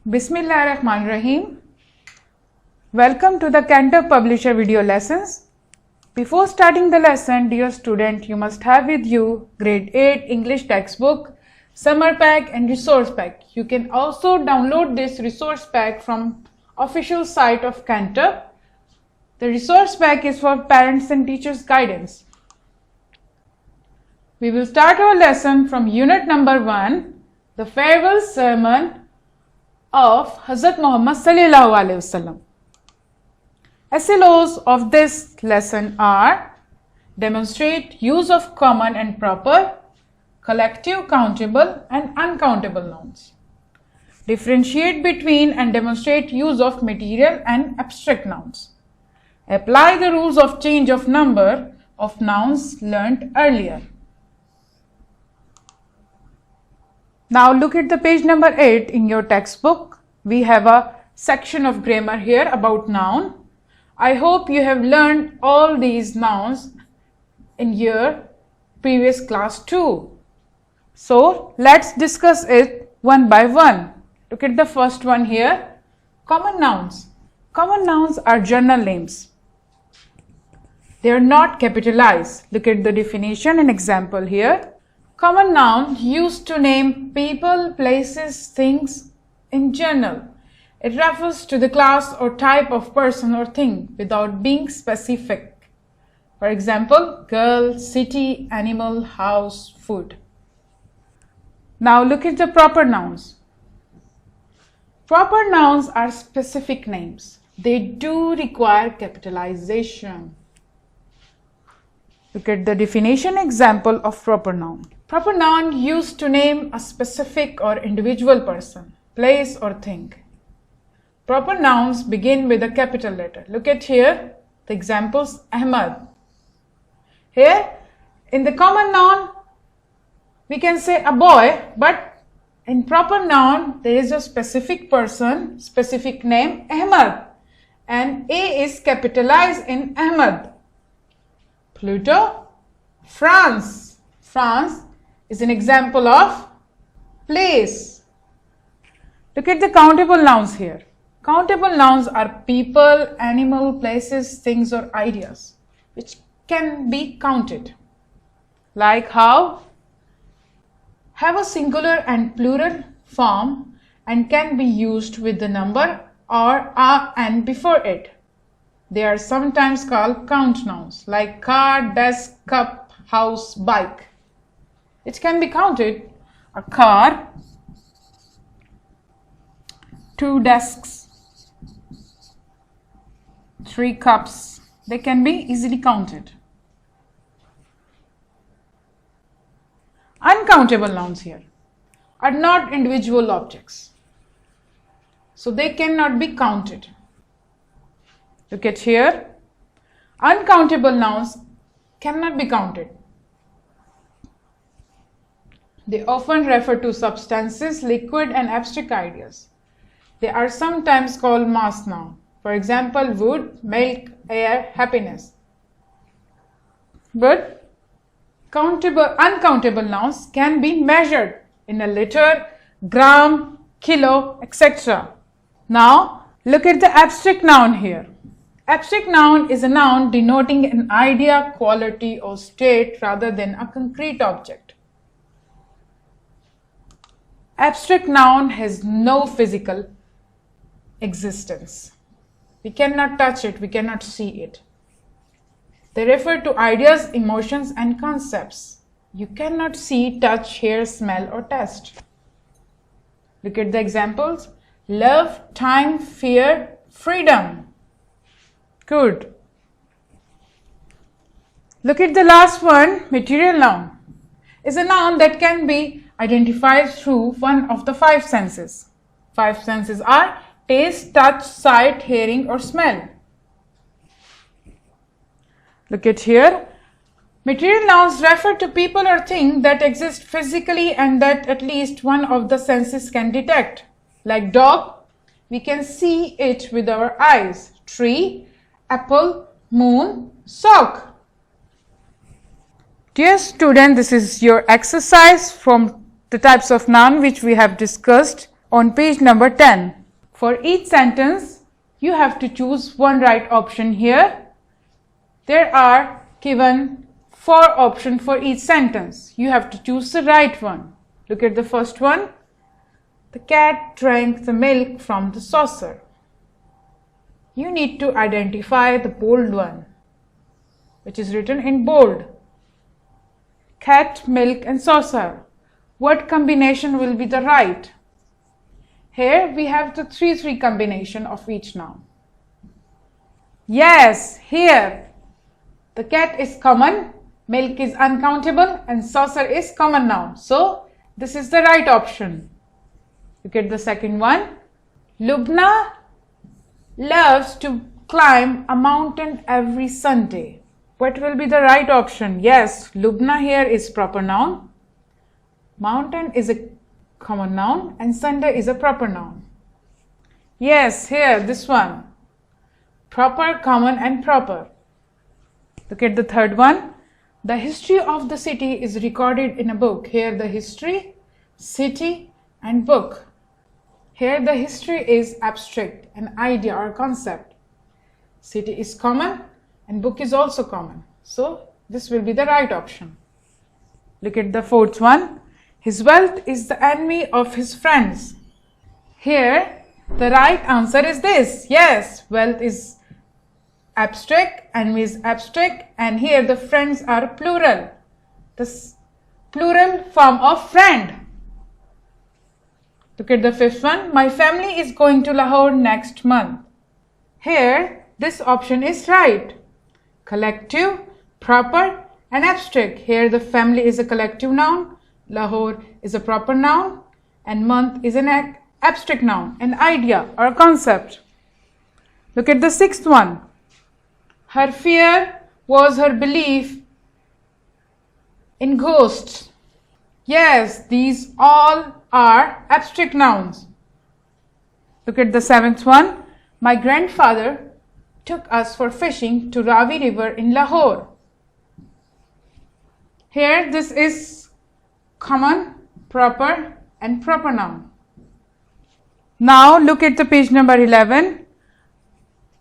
Bismillahirrahmanirrahim. Welcome to the Cantab Publisher video lessons. Before starting the lesson, dear student, you must have with you grade 8 English textbook, summer pack and resource pack. You can also download this resource pack from official site of Cantab. The resource pack is for parents and teachers guidance. We will start our lesson from unit number 1, the farewell sermon of Hazrat Muhammad sallallahu alaihi wasallam. SLOs of this lesson are: demonstrate use of common and proper, collective, countable and uncountable nouns. Differentiate between and demonstrate use of material and abstract nouns. Apply the rules of change of number of nouns learnt earlier. Now look at the page number 8 in your textbook. We have a section of grammar here about noun. I hope you have learned all these nouns in your previous class too. So let's discuss it one by one. Look at the first one here. Common nouns. Common nouns are general names. They are not capitalized. Look at the definition and example here. Common noun used to name people, places, things in general. It refers to the class or type of person or thing without being specific. For example, girl, city, animal, house, food. Now look at the proper nouns. Proper nouns are specific names. They do require capitalization. Look at the definition example of proper noun. Proper noun used to name a specific or individual person, place or thing. Proper nouns begin with a capital letter. Look at here the examples. Ahmad. Here in the common noun we can say a boy, but in proper noun there is a specific person, specific name Ahmad, and A is capitalized in Ahmad. Pluto. France. France is an example of place. Look at the countable nouns here. Countable nouns are people, animal, places, things or ideas which can be counted. Like how? Have a singular and plural form and can be used with the number or a and before it. They are sometimes called count nouns like car, desk, cup, house, bike. It can be counted: a car, 2 desks, 3 cups. They can be easily counted. Uncountable nouns here are not individual objects, so they cannot be counted. Look at here. Uncountable nouns cannot be counted. They often refer to substances, liquid and abstract ideas. They are sometimes called mass noun. For example, wood, milk, air, happiness. But uncountable nouns can be measured in a liter, gram, kilo, etc. Now look at the abstract noun here. Abstract noun is a noun denoting an idea, quality or state rather than a concrete object. Abstract noun has no physical existence. We cannot touch it, we cannot see it. They refer to ideas, emotions and concepts. You cannot see, touch, hear, smell or taste. Look at the examples. Love, time, fear, freedom. Good. Look at the last one. Material noun is a noun that can be identified through one of the 5 senses. 5 senses are taste, touch, sight, hearing or smell. Look at here. Material nouns refer to people or things that exist physically and that at least one of the senses can detect. Like dog, we can see it with our eyes. Tree, apple, moon, sock. Dear student, this is your exercise from the types of noun which we have discussed on page number 10. For each sentence, you have to choose one right option here. There are given 4 options for each sentence. You have to choose the right one. Look at the first one. The cat drank the milk from the saucer. You need to identify the bold one, which is written in bold. Cat, milk and saucer. What combination will be the right? Here we have the 3-3 combination of each noun. Yes, here the cat is common, milk is uncountable and saucer is common noun. So this is the right option. Look at the second one. Lubna loves to climb a mountain every Sunday. What will be the right option? Yes, Lubna here is proper noun. Mountain is a common noun and Sunday is a proper noun. Yes, here this one. Proper, common and proper. Look at the third one. The history of the city is recorded in a book. Here the history, city and book. Here the history is abstract, an idea or concept. City is common and book is also common. So this will be the right option. Look at the fourth one. His wealth is the enemy of his friends. Here the right answer is this. Yes, wealth is abstract, enemy is abstract, and here the friends are plural. The plural form of friend. Look at the fifth one. My family is going to Lahore next month. Here this option is right. Collective, proper and abstract. Here the family is a collective noun, Lahore is a proper noun and month is an abstract noun, an idea or a concept. Look at the sixth one. Her fear was her belief in ghosts. Yes, these all are abstract nouns. Look at the seventh one. My grandfather took us for fishing to Ravi River in Lahore. Here this is common, proper and proper noun. Now look at the page number 11.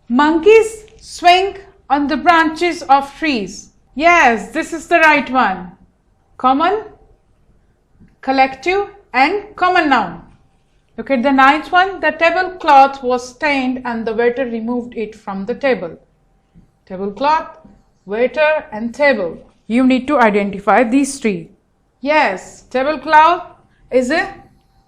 Monkeys swing on the branches of trees. Yes, this is the right one. Common, collective and common noun. Look at the ninth one. The tablecloth was stained and the waiter removed it from the table. Tablecloth, waiter and table. You need to identify these three. Yes, tablecloth is a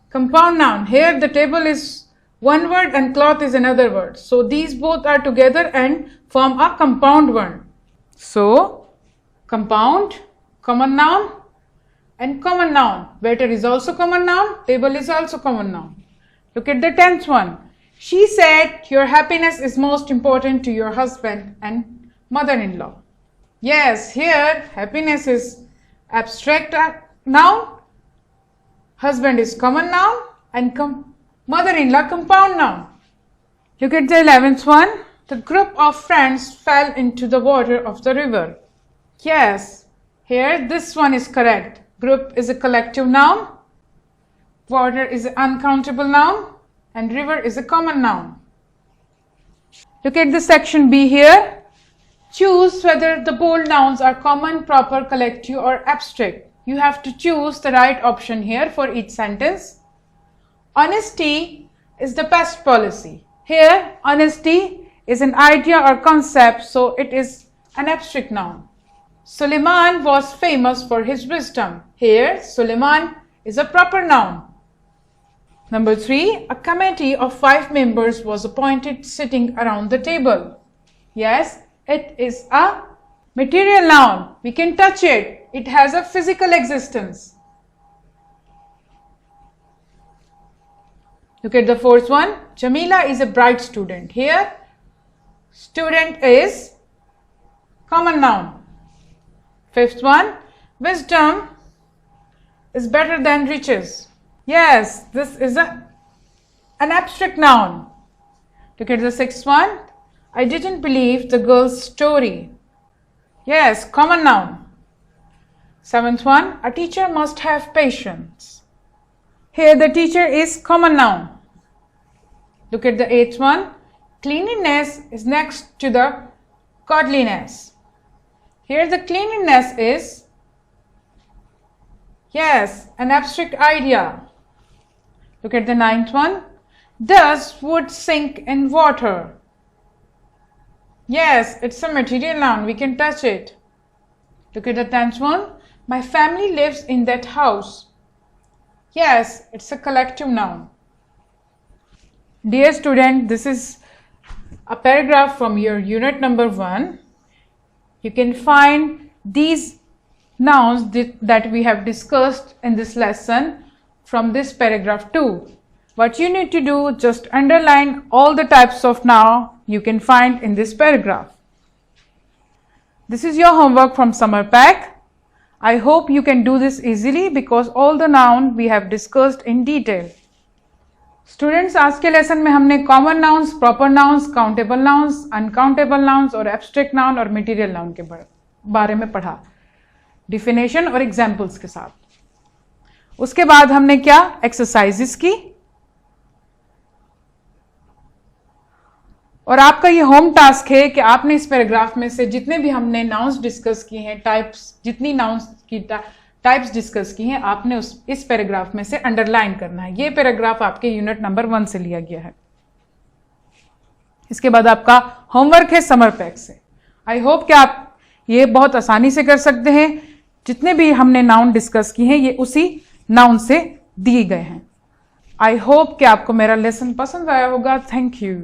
compound noun. Here the table is one word and cloth is another word. So these both are together and form a compound word. So compound, common noun and common noun. Waiter is also common noun. Table is also common noun. Look at the 10th one. She said your happiness is most important to your husband and mother-in-law. Yes, here happiness is abstract noun. Husband is common noun and mother-in-law compound noun. Look at the 11th one. The group of friends fell into the water of the river. Yes, here this one is correct. Group is a collective noun. Water is an uncountable noun and river is a common noun. Look at the section B here. Choose whether the bold nouns are common, proper, collective or abstract. You have to choose the right option here for each sentence. Honesty is the best policy. Here, honesty is an idea or concept, so it is an abstract noun. Suleiman was famous for his wisdom. Here, Suleiman is a proper noun. Number 3, a committee of 5 members was appointed sitting around the table. Yes, it is a material noun. We can touch it. It has a physical existence. Look at the fourth one. Jamila is a bright student. Here, student is common noun. Fifth one, wisdom is better than riches. Yes, this is an abstract noun. Look at the sixth one. I didn't believe the girl's story. Yes, common noun. Seventh one, a teacher must have patience. Here the teacher is common noun. Look at the 8th one. Cleanliness is next to the godliness. Here the cleanliness is, yes, an abstract idea. Look at the 9th one. Does wood sink in water? Yes, it's a material noun. We can touch it. Look at the 10th one. My family lives in that house. Yes, it's a collective noun. Dear student, this is a paragraph from your unit number 1. You can find these nouns that we have discussed in this lesson from this paragraph too. What you need to do, just underline all the types of noun you can find in this paragraph. This is your homework from summer pack. I hope you can do this easily because all the noun we have discussed in detail. Students, आज के lesson में हमने common nouns, proper nouns, countable nouns, uncountable nouns और abstract noun और material noun के बारे में पढ़ा, डिफिनेशन और एग्जाम्पल्स के साथ। उसके बाद हमने क्या एक्सरसाइजेस की और आपका ये होम टास्क है कि आपने इस पैराग्राफ में से जितने भी हमने नाउन्स डिस्कस किए हैं, टाइप्स, जितनी नाउन्स की टाइप्स डिस्कस की हैं, आपने इस पैराग्राफ में से अंडरलाइन करना है। ये पैराग्राफ आपके यूनिट नंबर 1 से लिया गया है। इसके बाद आपका होमवर्क है समर पैक से। आई होप कि आप ये बहुत आसानी से कर सकते हैं। जितने भी हमने नाउन डिस्कस किए हैं ये उसी नाउन से दिए गए हैं। आई होप कि आपको मेरा लेसन पसंद आया होगा। Thank you.